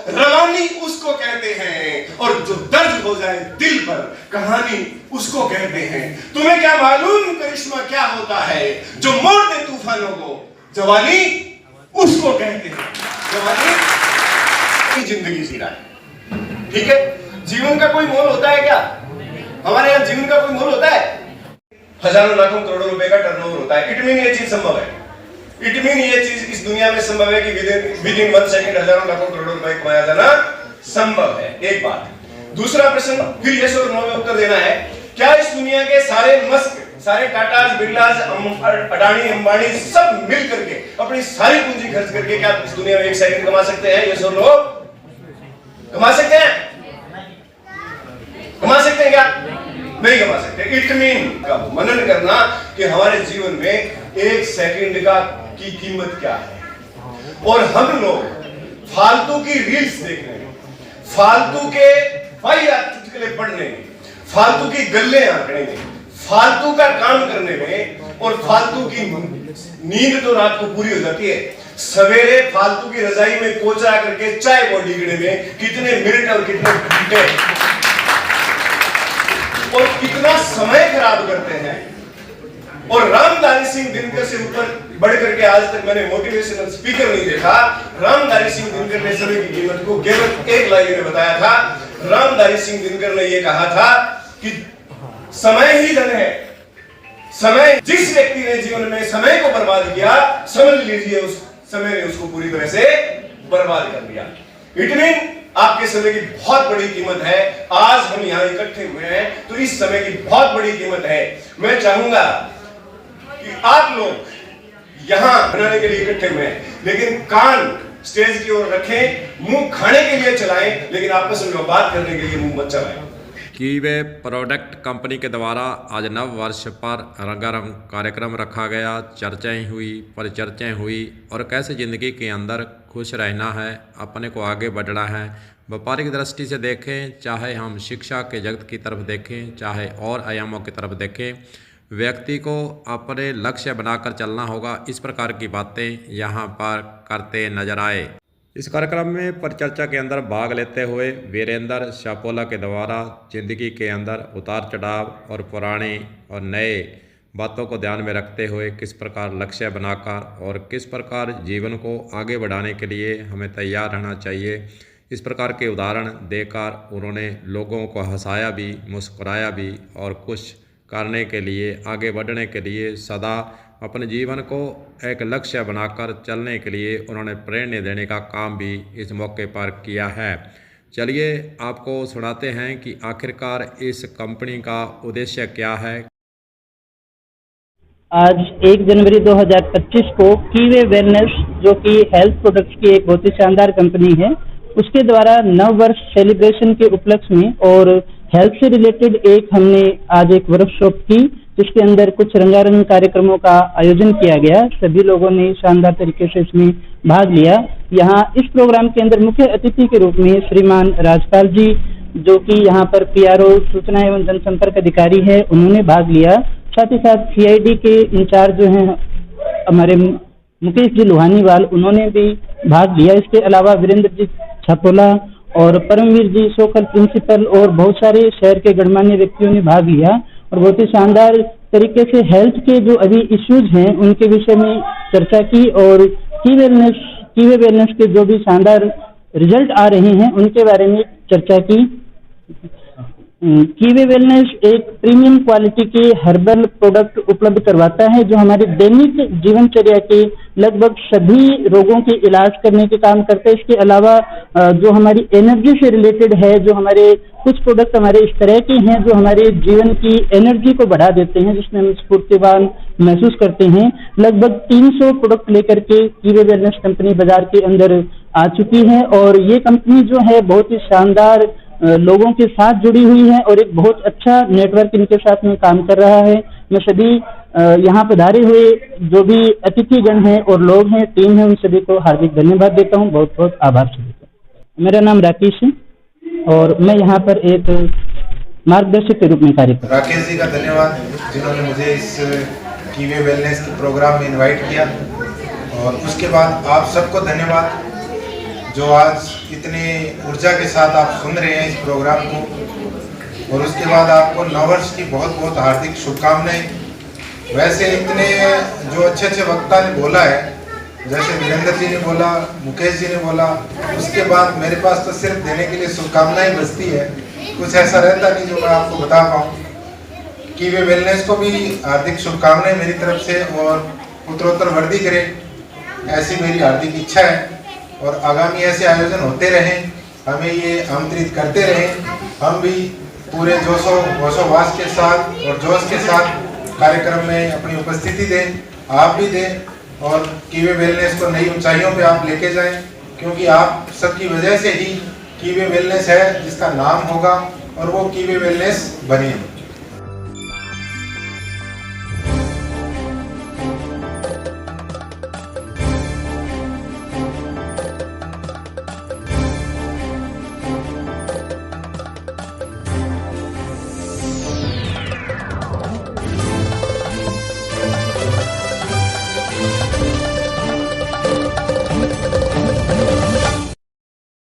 रवानी उसको कहते हैं, और जो दर्द हो जाए दिल पर कहानी उसको कहते हैं। तुम्हें क्या मालूम करिश्मा क्या होता है जो मोड़ दे तूफानों को, जवानी उसको कहते हैं। जवानी जिंदगी जी रहा है, ठीक है। जीवन का कोई मोल होता है क्या? हमारे यहाँ जीवन का कोई मोल होता है? हजारों लाखों करोड़ों रुपए का टर्नओवर होता है। इट मीन ये चीज संभव है, इट मीन ये चीज इस दुनिया में संभव है कि विद इन 1 सेकंड हजारों लाखों करोड़ों रुपए कमाया जाना संभव है। एक बात। दूसरा प्रश्न फिर यस और नो में उत्तर देना है। क्या इस दुनिया के सारे मस्क, सारे टाटास, बिरलास, अडानी, अंबानी सब मिल करके अपनी सारी पूंजी खर्च करके क्या इस दुनिया में 1 सेकंड कमा सकते हैं? यस और नो? कमा सकते हैं? कमा सकते हैं क्या? नहीं कमा सकते। इट मीन का मनन करना कि हमारे जीवन में 1 सेकंड का की कीमत क्या है, और हम लोग फालतू की रील्स देखने में, फालतू के चुटकुले पढ़ने में, फालतू की गल्ले आंकड़े में, फालतू का काम करने में, और फालतू की नींद तो रात को पूरी हो जाती है, सवेरे फालतू की रजाई में कोचा करके चाय बॉडी गिरने में कितने मिनट और कितने घंटे और कितना समय खराब करते हैं। और रामधारी सिंह दिनकर से ऊपर बढ़ करके आज तक मैंने मोटिवेशनल स्पीकर नहीं देखा। रामधारी सिंह दिनकर ने समय की कीमत को केवल एक लाइन में बताया था। रामधारी सिंह दिनकर ने यह कहा था कि समय ही धन है। समय, जिस व्यक्ति ने जीवन में समय को बर्बाद किया, समझ लीजिए उस समय ने उसको पूरी तरह से बर्बाद कर दिया। इट मीन आपके समय की बहुत बड़ी कीमत है। आज हम यहाँ इकट्ठे हुए हैं तो इस समय की बहुत बड़ी कीमत है। मैं चाहूंगा कि आप लोग यहाँ बनाने के लिए इकट्ठे हुए हैं, लेकिन कान स्टेज की ओर रखें, मुंह खाने के लिए चलाएं, लेकिन आपस में बात करने के लिए मुंह मत चलाएं। कीवे प्रोडक्ट कंपनी के द्वारा आज नव वर्ष पर रंगारंग कार्यक्रम रखा गया। चर्चाएं हुई, परिचर्चाएं हुई, और कैसे ज़िंदगी के अंदर खुश रहना है, अपने को आगे बढ़ना है। व्यापारिक दृष्टि से देखें, चाहे हम शिक्षा के जगत की तरफ देखें, चाहे और आयामों की तरफ देखें, व्यक्ति को अपने लक्ष्य बनाकर चलना होगा। इस प्रकार की बातें यहाँ पर करते नजर आए। इस कार्यक्रम में परिचर्चा के अंदर भाग लेते हुए वीरेंद्र शापोला के द्वारा जिंदगी के अंदर उतार चढ़ाव और पुराने और नए बातों को ध्यान में रखते हुए किस प्रकार लक्ष्य बनाकर और किस प्रकार जीवन को आगे बढ़ाने के लिए हमें तैयार रहना चाहिए, इस प्रकार के उदाहरण देकर उन्होंने लोगों को हंसाया भी, मुस्कुराया भी, और कुछ करने के लिए, आगे बढ़ने के लिए सदा अपने जीवन को एक लक्ष्य बनाकर चलने के लिए उन्होंने प्रेरणा देने का काम भी इस मौके पर किया है। चलिए आपको सुनाते हैं कि आखिरकार इस कंपनी का उद्देश्य क्या है। आज 1 जनवरी 2025 को कीवे वेलनेस, जो कि हेल्थ प्रोडक्ट्स की एक बहुत ही शानदार कंपनी है, उसके द्वारा नव वर्ष सेलिब्रेशन के उपलक्ष्य में और हेल्थ से रिलेटेड हमने आज एक वर्कशॉप की, जिसके अंदर कुछ रंगारंग कार्यक्रमों का आयोजन किया गया। सभी लोगों ने शानदार तरीके से इसमें भाग लिया। यहाँ इस प्रोग्राम के अंदर मुख्य अतिथि के रूप में श्रीमान राजपाल जी, जो कि यहाँ पर PRO सूचना एवं जनसंपर्क अधिकारी है, उन्होंने भाग लिया। साथ ही साथ CID के इंचार्ज जो हैं हमारे मुकेश जी लोहानीवाल, उन्होंने भी भाग लिया। इसके अलावा वीरेंद्र जी छापोला और परमवीर जी सोखल प्रिंसिपल और बहुत सारे शहर के गणमान्य व्यक्तियों ने भाग लिया और बहुत ही शानदार तरीके से हेल्थ के जो अभी इश्यूज हैं उनके विषय में चर्चा की और कीवे वेलनेस के जो भी शानदार रिजल्ट आ रहे हैं उनके बारे में चर्चा की। कीवे वेलनेस एक प्रीमियम क्वालिटी के हर्बल प्रोडक्ट उपलब्ध करवाता है, जो हमारे दैनिक जीवनचर्या के लगभग सभी रोगों के इलाज करने के काम करते हैं। इसके अलावा जो हमारी एनर्जी से रिलेटेड है, जो हमारे कुछ प्रोडक्ट हमारे इस तरह के हैं जो हमारे जीवन की एनर्जी को बढ़ा देते हैं, जिसमें हम स्फूर्तिवान महसूस करते हैं। लगभग 300 प्रोडक्ट लेकर के कीवे वेलनेस कंपनी बाजार के अंदर आ चुकी है और ये कंपनी जो है बहुत ही शानदार लोगों के साथ जुड़ी हुई है और एक बहुत अच्छा नेटवर्क इनके साथ में काम कर रहा है। मैं सभी यहाँ पधारे हुए जो भी अतिथिगण हैं और लोग हैं, टीम है, उन सभी को हार्दिक धन्यवाद देता हूँ, बहुत बहुत आभार सभी का। मेरा नाम राकेश है और मैं यहाँ पर एक मार्गदर्शक के रूप में कार्य कर रहा हूँ। राकेश जी का धन्यवाद जिन्होंने मुझे इस कीवे वेलनेस के प्रोग्राम में इन्वाइट किया, और उसके बाद आप सबको धन्यवाद जो आज इतने ऊर्जा के साथ आप सुन रहे हैं इस प्रोग्राम को, और उसके बाद आपको नववर्ष की बहुत बहुत हार्दिक शुभकामनाएं। वैसे इतने जो अच्छे अच्छे वक्ता ने बोला है, जैसे वीरेंद्र जी ने बोला, मुकेश जी ने बोला, उसके बाद मेरे पास तो सिर्फ देने के लिए शुभकामनाएं बचती है, कुछ ऐसा रहता नहीं जो मैं आपको बता पाऊँ। कीवे वेलनेस को भी हार्दिक शुभकामनाएं मेरी तरफ से, और उत्तरोत्तर वृद्धि करे ऐसी मेरी हार्दिक इच्छा है, और आगामी ऐसे आयोजन होते रहें, हमें ये आमंत्रित करते रहें, हम भी पूरे जोशोवास के साथ और जोश के साथ कार्यक्रम में अपनी उपस्थिति दें, आप भी दें, और कीवे वेलनेस को नई ऊंचाइयों पे आप लेके जाएं, क्योंकि आप सबकी वजह से ही कीवे वेलनेस है जिसका नाम होगा, और वो कीवे वेलनेस बने।